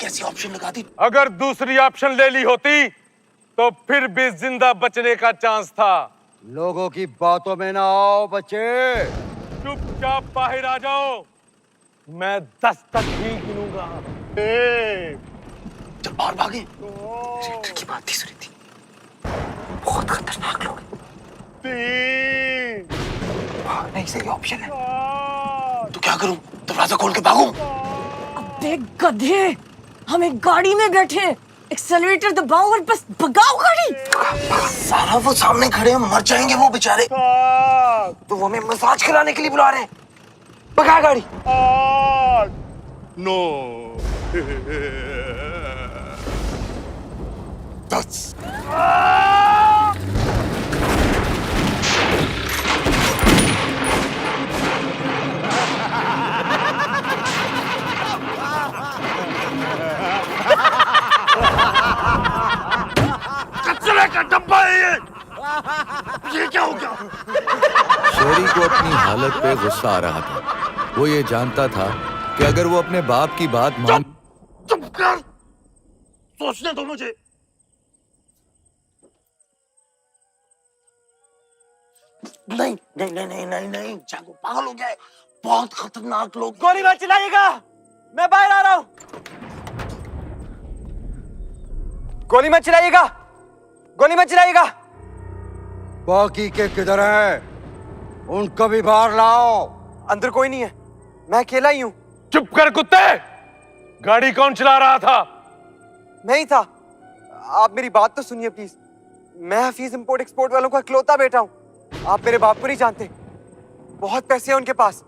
कैसी ऑप्शन लगा दी? अगर दूसरी ऑप्शन ले ली होती तो फिर भी जिंदा बचने का चांस था। लोगों की बातों में ना आओ बच्चे। चुपचाप बाहर आ जाओ, मैं 10 तक ही गिनूंगा। चल और भागे। रेटर की बात ही सुनी थी, बहुत खतरनाक लोग। नहीं सही ऑप्शन है। तो क्या करूं? दरवाजा खोल के भागूं? अबे गधे, हम एक गाड़ी में बैठे, एक्सेलरेटर दबाओ और बस भगाओ गाड़ी। सारा वो सामने खड़े हैं, मर जाएंगे वो बेचारे। तो वो हमें मसाज कराने के लिए बुला रहे हैं। भगा गाड़ी। नो। 10। कचरे का डब्बा है ये क्या हो गया? शेरी को अपनी हालत पे गुस्सा आ रहा था। वो ये जानता था कि अगर वो अपने बाप की बात मान। चुप कर, सोचने दो मुझे। नहीं नहीं नहीं नहीं नहीं नहीं, जागो, पागल हो गया है। बहुत खतरनाक लोग। गोली मत चलाइएगा, मैं बाहर आ रहा हूं। गोली मत चलाइएगा, गोली मत चलाइएगा। बाकी के किधर हैं? उनको भी बाहर लाओ। अंदर कोई नहीं है, मैं अकेला ही हूं। चुप कर कुत्ते, गाड़ी कौन चला रहा था? मैं ही था। आप मेरी बात तो सुनिए प्लीज। मैं हफीज इंपोर्ट एक्सपोर्ट वालों का इकलौता बेटा हूं। आप मेरे बाप को नहीं जानते, बहुत पैसे हैं उनके पास।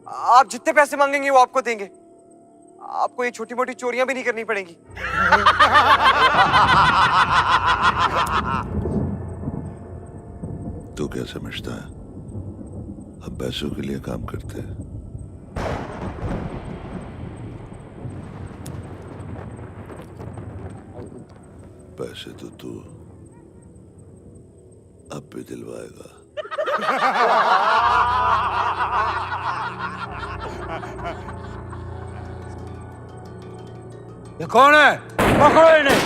आप जितने पैसे मांगेंगे वो आपको देंगे। आपको ये छोटी मोटी चोरियां भी नहीं करनी पड़ेंगी। तू क्या समझता है हम पैसों के लिए काम करते हैं? पैसे तो तू अब भी दिलवाएगा। ये कौन है? पकड़ो इन्हें।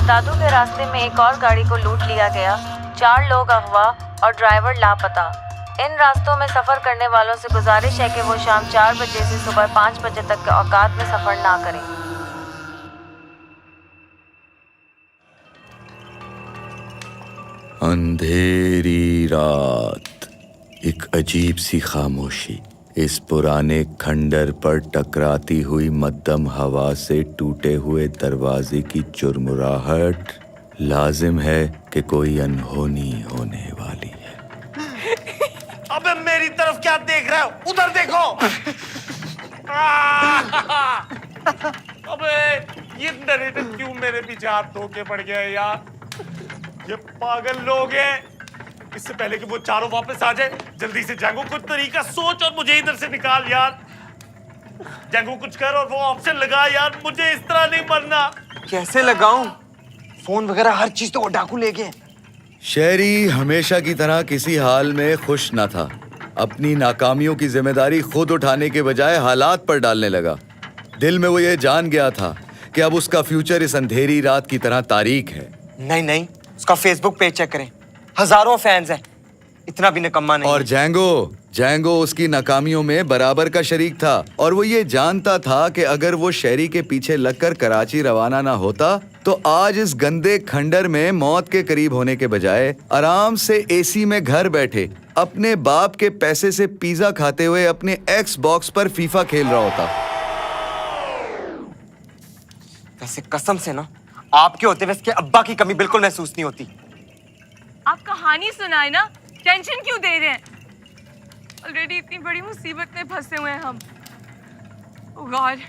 दादू के रास्ते में एक और गाड़ी को लूट लिया गया। 4 लोग अगवा और ड्राइवर लापता। इन रास्तों में सफर करने वालों से गुजारिश है कि वो शाम 4 बजे से सुबह 5 बजे तक के औकात में सफर ना करें। अंधेरी रात, एक अजीब सी खामोशी इस पुराने खंडर पर टकराती हुई मध्यम हवा से टूटे हुए दरवाजे की चुरमुराहट लाजिम है कि कोई अनहोनी होने वाली है। अबे मेरी तरफ क्या देख रहे हो? उधर देखो। अबे ये नरेटर क्यों मेरे पीछे हाथ धो के पड़ गया है यार? ये पागल लोग हैं। इससे पहले कि वो चारों वापस आ जाए, जल्दी से जैंगो कुछ तरीका सोच और मुझे इधर से निकाल यार। जैंगो कुछ कर और वो ऑप्शन लगा यार, मुझे इस तरह नहीं मरना। कैसे लगाऊं? फोन वगैरह हर चीज तो वो डाकू ले गए। शेरी हमेशा की तरह किसी हाल में खुश न था। अपनी नाकामियों की जिम्मेदारी खुद उठाने के बजाय हालात पर डालने लगा। दिल में वो ये जान गया था कि अब उसका फ्यूचर इस अंधेरी रात की तरह तारीक है। नहीं नहीं, उसका फेसबुक पेज चेक करें, हजारों फैंस हैं। इतना भी निकम्मा नहीं। और जैंगो उसकी नाकामियों में बराबर का शरीक था और वो ये जानता था कि अगर वो शेरी के पीछे लगकर कराची रवाना ना होता तो आज इस गंदे खंडर में मौत के करीब होने के बजाय आराम से एसी में घर बैठे अपने बाप के पैसे से पिज्जा खाते हुए अपने एक्स बॉक्स पर फीफा खेल रहा होता। वैसे कसम से ना, आपके होते हुए इसके अब्बा की कमी बिल्कुल महसूस नहीं होती। आप कहानी सुनाए ना, टेंशन क्यों दे रहे हैं? ऑलरेडी इतनी बड़ी मुसीबत में फंसे हुए हैं हम। ओह गॉड,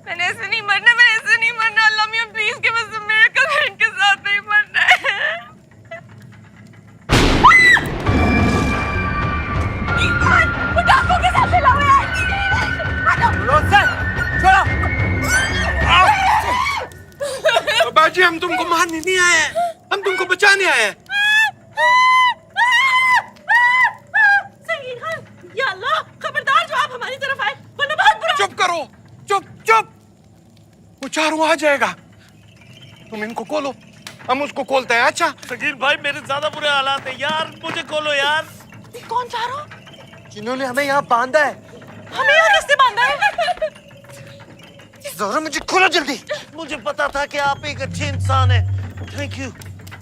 मैंने ऐसे नहीं मरना, मैंने ऐसे नहीं मरना। अल्लाह मियां please give us a miracle, इनके साथ नहीं मरना है। वो डाकू के साथ मिला हुआ है। मारने नहीं आए हैं, हम तुमको बचाने आए हैं। या अल्लाह, खबरदार जो आप हमारी तरफ आए वरना बहुत बुरा। चुप करो, चुप चुप। वो चारों आ जाएगा, तुम इनको खोलो, हम उसको खोलते हैं। अच्छा सगीर भाई, मेरे ज्यादा बुरे हालात है यार, मुझे खोलो यार। कौन चारों? जिन्होंने हमें यहाँ बांधा है। हमें यहाँ किसने बांधा है? ज़रा मुझे खोलो जल्दी। मुझे पता था कि आप एक अच्छे इंसान हैं। Thank you,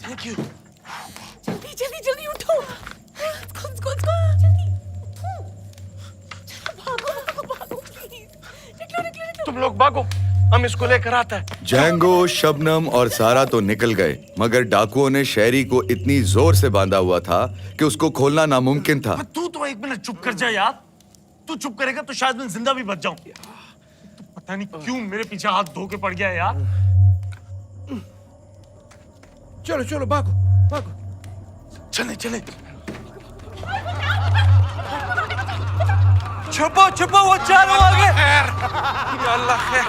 thank you. जल्दी जल्दी जल्दी उठो। जल्दी भागो भागो भागो प्लीज। निकलो। तुम लोग भागो, हम इसको लेकर आते हैं। जैंगो, शबनम और सारा तो निकल गए, मगर डाकुओं ने शहरी को इतनी जोर से बांधा हुआ था कि उसको खोलना नामुमकिन था। तू तो एक मिनट चुप कर जा यार। तू चुप करेगा तो शायद मैं जिंदा भी बच जाऊं। तो पता नहीं क्यों मेरे पीछे हाथ धो के पड़ गया यार। चलो चलो भागो भागो, चले चले। छुपो छुपो, वो चारों आ गए। खैर, या अल्लाह खैर।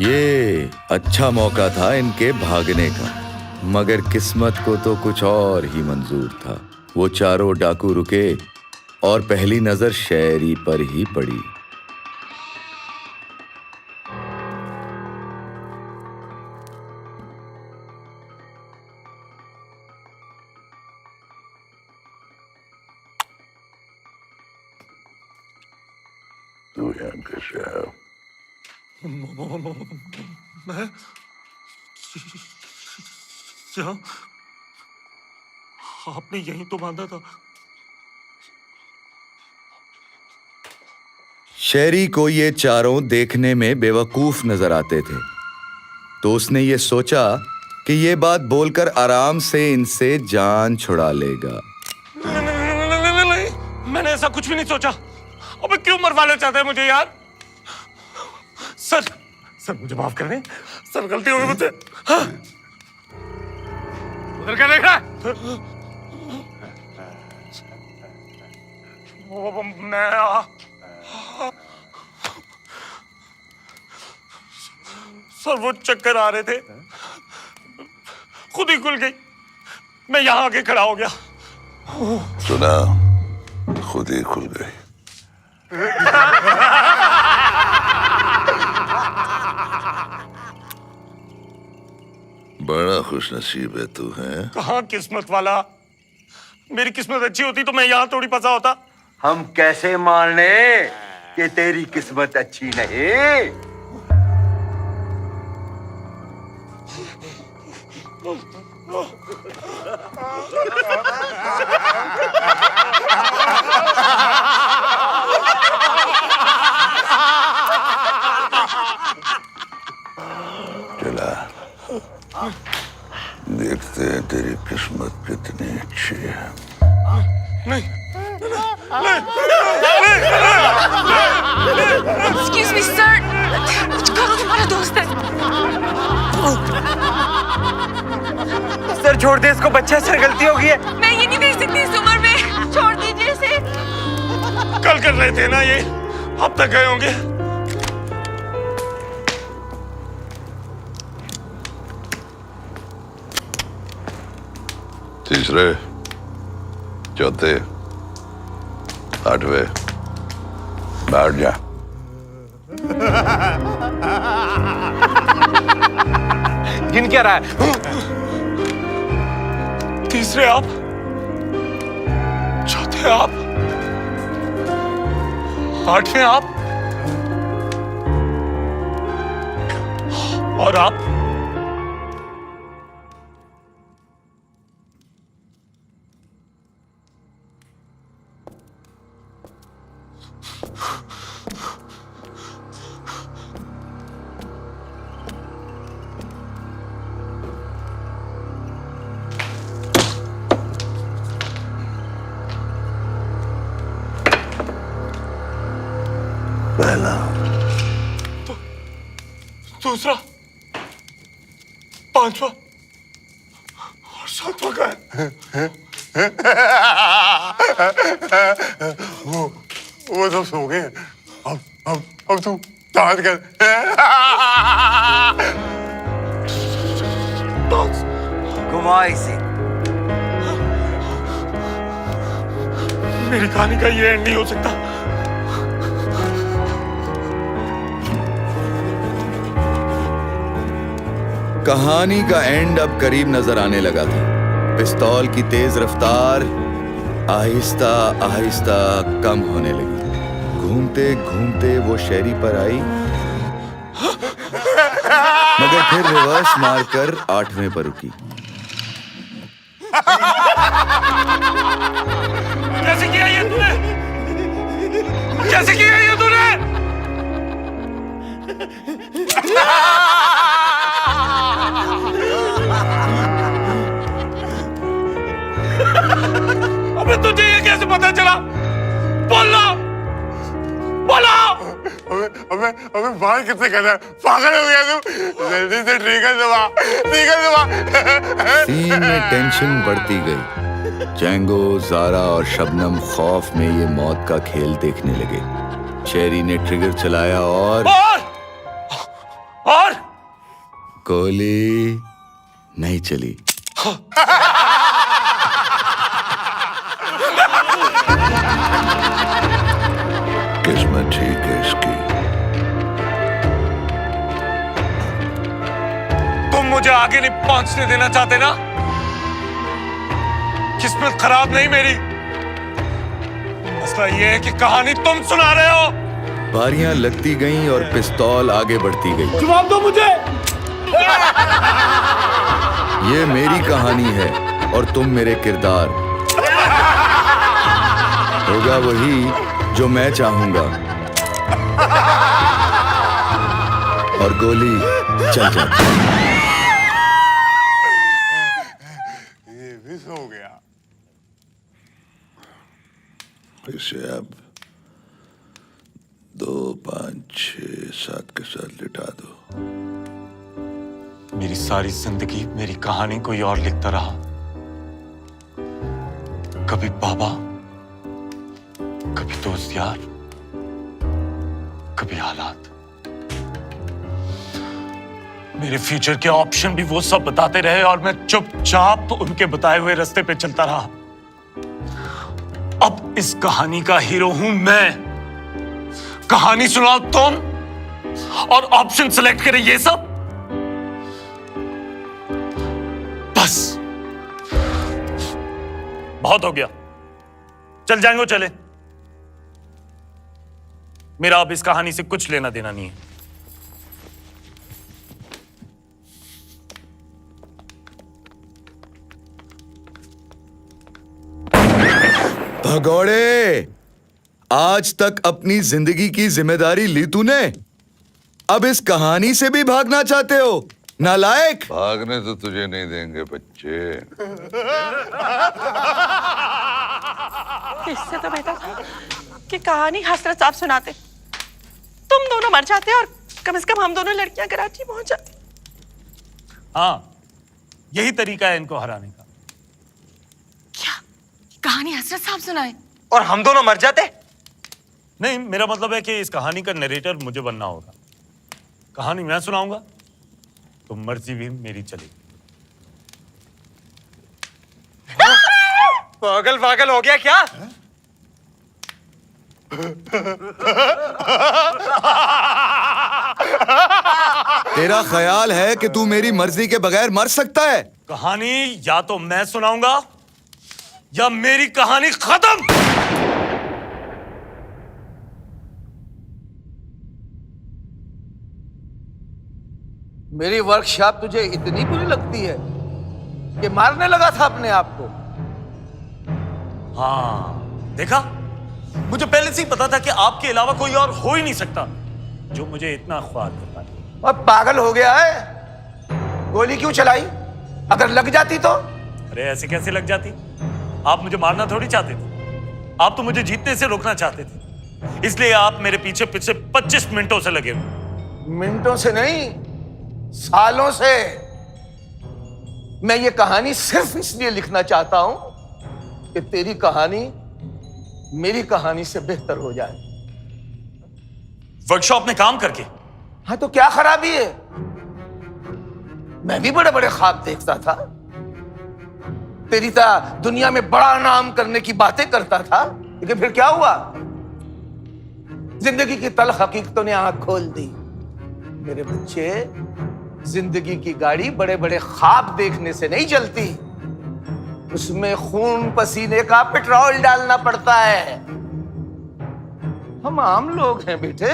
ये अच्छा मौका था इनके भागने का, मगर किस्मत को तो कुछ और ही मंजूर था। वो चारों डाकू रुके और पहली नजर शहरी पर ही पड़ी। तू यहाँ कैसे है? मैं क्या? आपने यहीं तो बांधा था। शहरी को ये चारों देखने में बेवकूफ नजर आते थे, तो उसने ये सोचा कि ये बात बोलकर आराम से इनसे जान छुड़ा लेगा। नहीं, मैंने ऐसा कुछ भी नहीं सोचा। अबे क्यों मरवाना चाहते हैं मुझे यार? सर मुझे माफ कर दें। सर गलती हो गई मुझसे। हाँ? उधर क्या देख रहा है? सर वो चक्कर आ रहे थे, खुद ही खुल गई। मैं यहां आके खड़ा हो गया। सुना, खुद ही खुल गई। बड़ा खुश नसीब है तू, है? कहाँ किस्मत वाला। मेरी किस्मत अच्छी होती तो मैं यहाँ थोड़ी फंसा होता। हम कैसे मान ले कि तेरी किस्मत अच्छी नहीं? चला, देखते हैं तेरी किस्मत कितनी अच्छी है। Excuse me, sir. करो, तुम्हारा दोस्त है। सर छोड़ दे इसको, बच्चा सर, गलती हो गई है। मैं ये नहीं देख सकती इस उम्र में। छोड़ दीजिए इसे। कल कर रहे थे ना ये, अब तक गए होंगे। तीसरे, चौथे, आठवें, बैठ जा। गिन क्या रहा है? तीसरे आप, चौथे आप, आठवें आप और आप। पहला, दूसरा, पांचवा और सातवां का है। वो सब सो गए। अब तू दांत कर। घुमा इसे। मेरी कहानी का ये एंड नहीं हो सकता। कहानी का एंड अब करीब नजर आने लगा था। पिस्तौल की तेज रफ्तार आहिस्ता आहिस्ता कम होने लगी। घूमते घूमते वो शहरी पर आई, मगर फिर रिवर्स मारकर 8वें पर रुकी। कैसे किया ये तूने? कैसे किया ये तूने? अबे तुझे ये कैसे पता चला? बोलो, बोलो। अबे बाहर कितने कर रहा है? पागल हो गया तू? जल्दी से ट्रिगर दबा, ट्रिगर दबा। सीन में टेंशन बढ़ती गई। जैंगो, जारा और शबनम खौफ में ये मौत का खेल देखने लगे। शेरी ने ट्रिगर चलाया और गोली नहीं चली। किस्मत ठीक है इसकी। तुम मुझे आगे नहीं पहुंचने देना चाहते ना? किस्मत खराब नहीं मेरी। मसला ये है कि कहानी तुम सुना रहे हो। बारियां लगती गईं और पिस्तौल आगे बढ़ती गई। जवाब दो मुझे। ये मेरी कहानी है और तुम मेरे किरदार। होगा वही जो मैं चाहूंगा और गोली चल जाती। ये भी सो गया। इसे अब 2, 5, 6, 7 के साथ लिटा दो। मेरी सारी जिंदगी मेरी कहानी कोई और लिखता रहा। कभी बाबा, कभी दोस्त यार, कभी हालात। मेरे फ्यूचर के ऑप्शन भी वो सब बताते रहे और मैं चुपचाप उनके बताए हुए रास्ते पे चलता रहा। अब इस कहानी का हीरो हूं मैं। कहानी सुनाओ तुम और ऑप्शन सेलेक्ट करें ये सब। बस बहुत हो गया। चल जाएंगे, चले। मेरा अब इस कहानी से कुछ लेना देना नहीं है। भगौड़े, आज तक अपनी जिंदगी की जिम्मेदारी ली तूने, अब इस कहानी से भी भागना चाहते हो? नालायक। भागने तो तुझे नहीं देंगे बच्चे। इससे तो बेहतर था कि कहानी हसरत साहब सुनाते। तुम दोनों मर जाते और कम से कम हम दोनों लड़कियां कराची पहुंच जाती। हाँ, यही तरीका है इनको हराने का। क्या कहानी हसरत साहब सुनाए और हम दोनों मर जाते? नहीं, मेरा मतलब है कि इस कहानी का नरेटर मुझे बनना होगा। कहानी मैं सुनाऊंगा तो मर्जी भी मेरी चलेगी। पागल पागल हो गया क्या? तेरा ख्याल है कि तू मेरी मर्जी के बगैर मर सकता है? कहानी या तो मैं सुनाऊंगा या मेरी कहानी खत्म। मेरी वर्कशॉप तुझे इतनी बुरी लगती है कि मारने लगा था अपने आप को? हाँ, देखा, मुझे पहले से ही पता था कि आपके अलावा कोई और हो ही नहीं सकता जो मुझे इतना ख्वार कर पाए। अब पागल हो गया है? गोली क्यों चलाई? अगर लग जाती तो? अरे ऐसे कैसे लग जाती? आप मुझे मारना थोड़ी चाहते थे, आप तो मुझे जीतने से रोकना चाहते थे। इसलिए आप मेरे पीछे पिछले 25 मिनटों से लगे हुए। मिनटों से नहीं, सालों से। मैं ये कहानी सिर्फ इसलिए लिखना चाहता हूं कि तेरी कहानी मेरी कहानी से बेहतर हो जाए। वर्कशॉप में काम करके? हाँ, तो क्या खराबी है? मैं भी बड़े बड़े ख्वाब देखता था, तेरी तरह दुनिया में बड़ा नाम करने की बातें करता था, लेकिन फिर क्या हुआ? जिंदगी की तल्ख हकीकतों ने आंख खोल दी। मेरे बच्चे, जिंदगी की गाड़ी बड़े बड़े ख्वाब देखने से नहीं चलती, उसमें खून पसीने का पेट्रोल डालना पड़ता है। हम आम लोग हैं बेटे।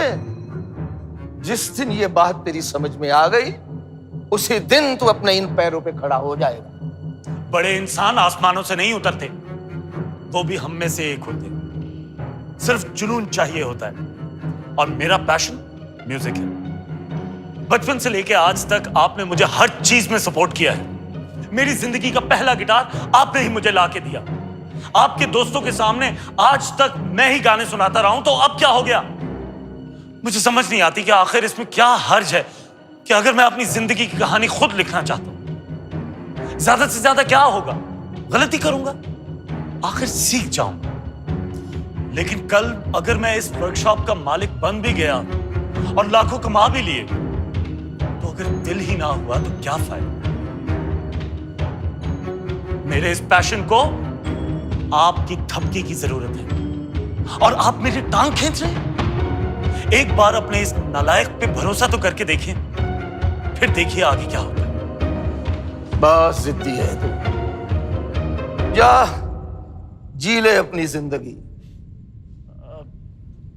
जिस दिन ये बात तेरी समझ में आ गई, उसी दिन तू अपने इन पैरों पे खड़ा हो जाएगा। बड़े इंसान आसमानों से नहीं उतरते, वो भी हम में से एक होते। सिर्फ जुनून चाहिए होता है, और मेरा पैशन म्यूजिक है। बचपन से लेके आज तक आपने मुझे हर चीज में सपोर्ट किया है। मेरी जिंदगी का पहला गिटार आपने ही मुझे लाके दिया। आपके दोस्तों के सामने आज तक मैं ही गाने सुनाता रहा हूं, तो अब क्या हो गया? मुझे समझ नहीं आती कि आखिर इसमें क्या हर्ज है कि अगर मैं अपनी जिंदगी की कहानी खुद लिखना चाहता हूं, ज्यादा से ज्यादा क्या होगा? गलती करूंगा, आखिर सीख जाऊंगा। लेकिन कल अगर मैं इस वर्कशॉप का मालिक बन भी गया और लाखों कमा भी लिए, तो अगर दिल ही ना हुआ तो क्या फायदा? मेरे इस पैशन को आपकी थपकी की जरूरत है, और आप मेरी टांग खींच रहे हैं। एक बार अपने इस नालायक पे भरोसा तो करके देखें, फिर देखिए आगे क्या होता है। बस जिद्दी है तू। जा, जी ले अपनी जिंदगी।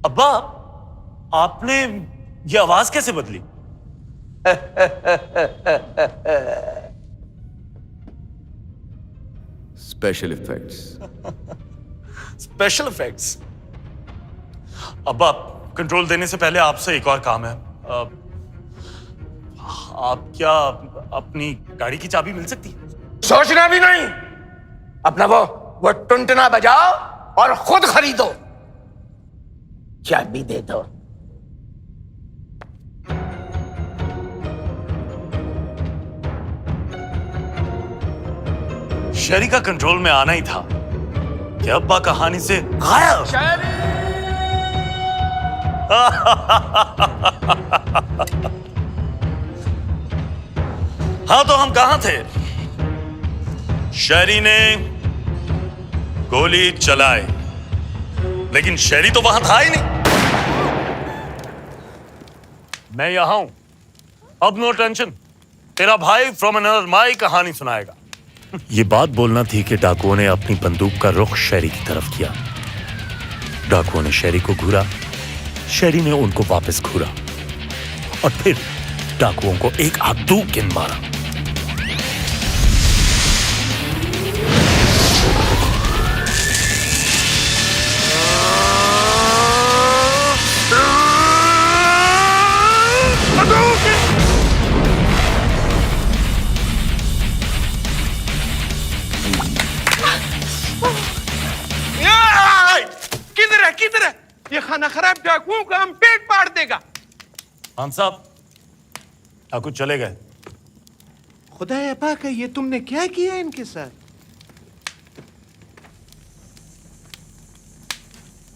अब्बा, आपने ये आवाज कैसे बदली? Special effects. Special effects. अब्बा, कंट्रोल देने से पहले आपसे एक और काम है। आप क्या अपनी गाड़ी की चाबी मिल सकती है? सोचना भी नहीं, अपना वो टुनटुना बजाओ और खुद खरीदो। चाबी दे दो। शहरी का कंट्रोल में आना ही था कि अब्बा कहानी से गायब। हाँ, तो हम कहां थे? शहरी ने गोली चलाई, लेकिन शहरी तो वहां था ही नहीं। मैं यहां हूं। अब नो टेंशन, तेरा भाई फ्रॉम अनदर माई कहानी सुनाएगा। ये बात बोलना थी कि डाकुओं ने अपनी बंदूक का रुख शहरी की तरफ किया। डाकुओं ने शहरी को घूरा, शहरी ने उनको वापस घूरा, और फिर डाकुओं को एक आधू किन मारा। किधर है? ये खाना खराब डाकुओं का हम पेट फाड़ देगा। खान साहब, डाकू चले गए। खुदा पाक है, ये तुमने क्या किया इनके साथ?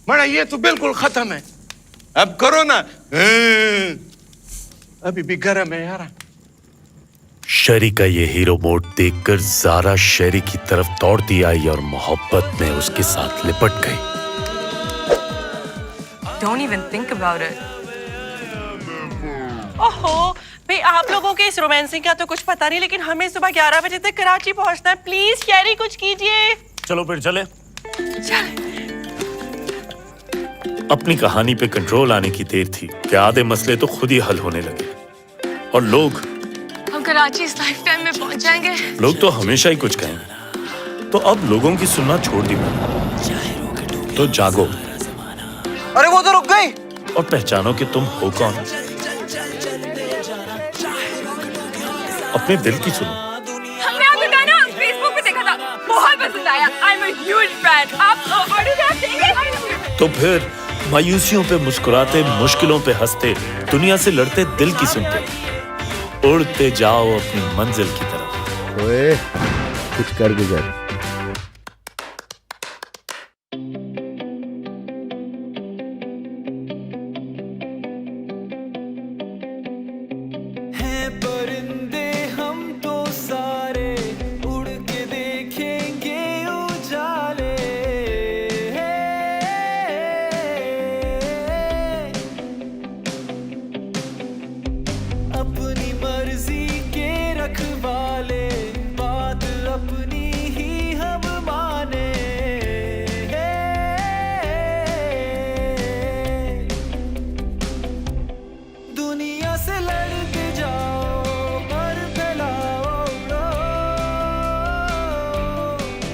बड़ा, ये तो बिल्कुल खत्म है। अब करो ना। अभी भी गर्म है यार। शहरी का ये हीरो मोड देखकर ज़ारा शहरी की तरफ दौड़ती आई और मोहब्बत में उसके साथ लिपट गई। Don't even think about it. ओहो, भाई आप लोगों के इस रोमांसिंग का तो कुछ पता नहीं, लेकिन हमें सुबह 11 बजे तक कराची पहुंचना है। प्लीज शहरी कुछ कीजिए। चलो फिर चले। चल। अपनी कहानी पे कंट्रोल आने की देर थी कि आधे मसले तो खुद ही हल होने लगे, और लोग हम कराची इस लाइफ टाइम में पहुंच जाएंगे। लोग तो हमेशा ही कुछ कहेंगे, तो अब लोगों की सुनना छोड़ दी मैंने। तो जागो। अरे वो तो रुक गई। और पहचानो कि तुम हो कौन। अपने दिल की सुनो। हमने आपका गाना फेसबुक पे देखा था, बहुत पसंद आया। I'm a huge fan. आप ऑडियोग्राफ देंगे? तो फिर मायूसियों पे मुस्कुराते, मुश्किलों पे हंसते, दुनिया से लड़ते, दिल की सुनते, उड़ते जाओ अपनी मंजिल की तरफ। ओए, कुछ कर गुजर। परिंदे हम तो सारे उड़ के देखेंगे उजाले। अपनी मर्जी के रखवाले, बात अपनी ही हम माने। दुनिया से लड़ते जाओ पर फैलाओ उड़ो।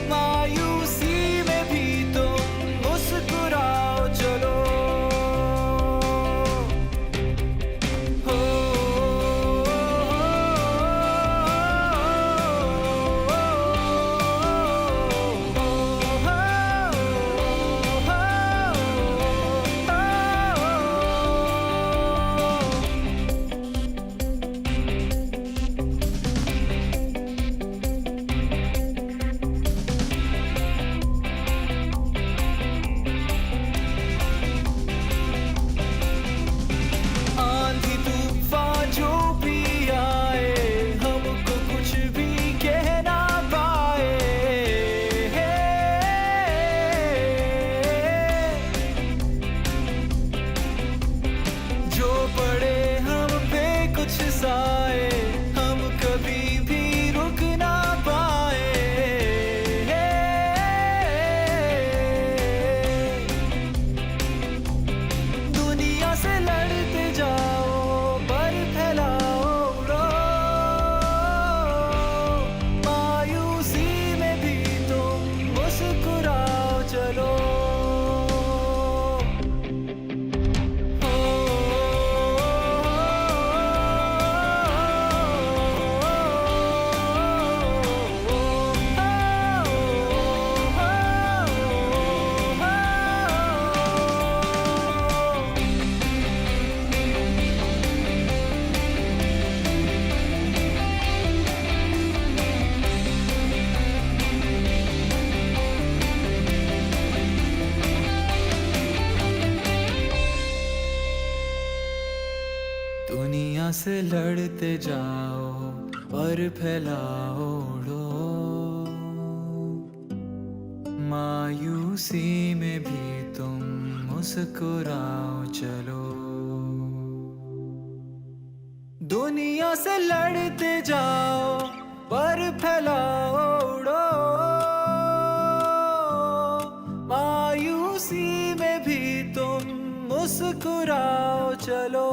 मायूसी में भी तुम मुस्कुराओ चलो। हो आंधी तूफान जो भी आए, हमको कुछ भी कह ना पाए। जो पड़े हम पे कुछ साए, हम कभी भी रुक ना पाए। दुनिया से लड़ते जाओ पर फैलाओ उड़ो। मायूसी में भी तुम मुस्कुराओ चलो। दुनिया से लड़ते जाओ पर फैलाओ उड़ो। मायूसी में भी तुम मुस्कुराओ चलो। दुनिया से लड़ते जाओ पर फैलाओ उड़ो। मायूसी में भी तुम मुस्कुराओ चलो।